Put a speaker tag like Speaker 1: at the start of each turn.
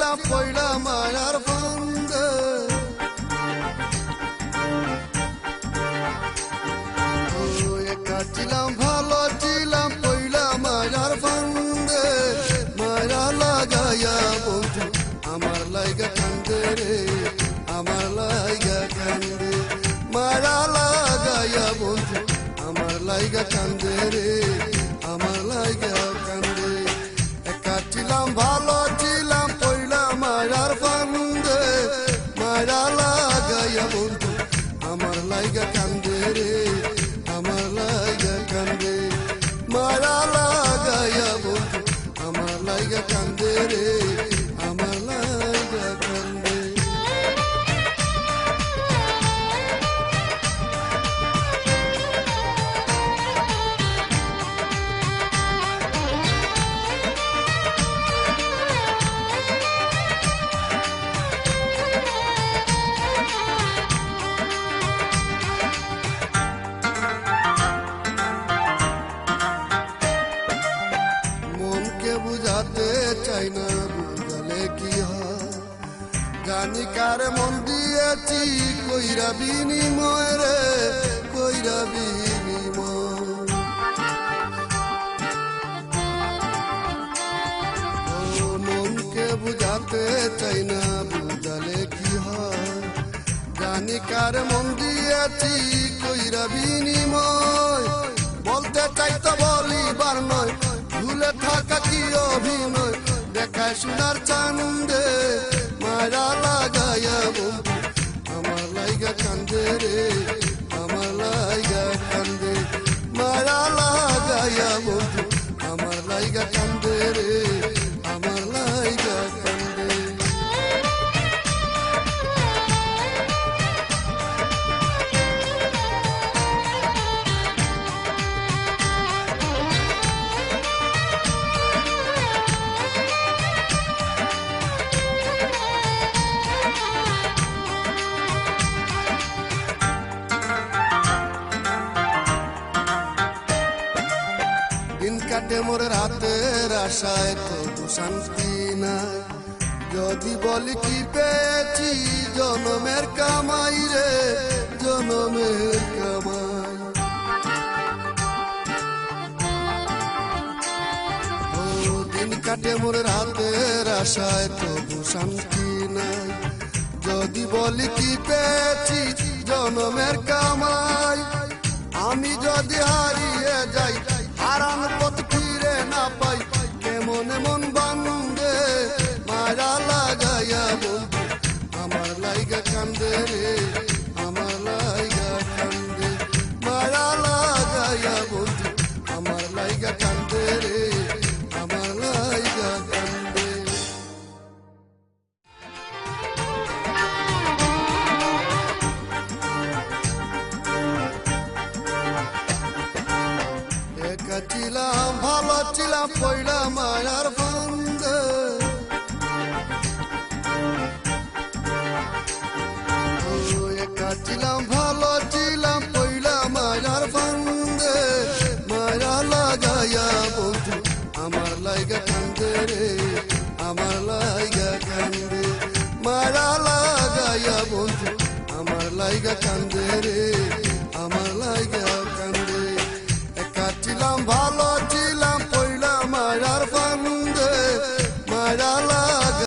Speaker 1: ছিলাম পয়লা মায়ার ফান্দে, একা ছিলাম ভালো ছিলাম পয়লা মায়ার ফান্দে, মায়া লাগাইয়া বন্ধু আমার লাইগা কান্দে রে, আমার লাইগা কান্দে, মায়া লাগাইয়া বন্ধু আমার লাইগা কান্দে রে, আমার লাইগা কান্দে। একা ছিলাম ভালো ছিলাম পয়লা মায়ার ফান্দে, মায়া লাগাইয়া বন্ধু আমার লাইগা কান্দে রে, আমার লাইগা কান্দে, মায়া লাগাইয়া বন্ধু আমার লাইগা কান্দে রে, আমার লাইগা কান্দে। মনকে বুঝাতে চাই না, বুঝালে কি হয়, জানি কার মন দিয়েছি কইরা বিনিময় রে, কইরা বিনিময়। ও মনকে বুঝাতে চাই না, বুঝালে কি হয়, জানি কার মন দিয়েছি কইরা বিনিময়। বলতে চাই তো বলিবার নয়, ভুলে থাকা কি অভিনয়, দেখায় শোনার চান্দে, মায়া লাগাইয়া বন্ধু আমার লাইগা কান্দে রে, আমার লাইগা কান্দে, মায়া লাগাইয়া বন্ধু আমার লাইগা কান্দে রে, আমার লাইগা কান্দে। দিন কাটে মোর রাতের আশায়, তবু শান্তি নাই, যদি বলি কি পেয়েছি জনমের কামাই রে, জনমের কামাই। ও দিন কাটে মোর রাতের আশায়, তবু শান্তি নাই, যদি বলি কি পেয়েছি জনমের কামাই। আমি যদি হারিয়ে যাই হারান পথ ফিরে না পাই, কেমন মন বান্ধে, মায়া লাগাইয়া বন্ধু আমার লাইগা কান্দে রে, আমার লাইগা কান্দে, মায়া লাগাইয়া বন্ধু আমার লাইগা কান্দে রে, আমার লাইগা কান্দে। একা ছিলাম ভালো ছিলাম পয়লা মায়ার ফান্দে, একা ছিলাম ভালো ছিলাম পয়লা মায়ার ফান্দে, মায়া লাগাইয়া বন্ধু আমার লাইগা কান্দে রে, আমার লাইগা কান্দে, মায়া লাগাইয়া বন্ধু আমার লাইগা কান্দে রে, আমার লাইগা কান্দে। একা ছিলাম ভালো ছিলাম পয়লা মায়ার ফান্দে, মায়া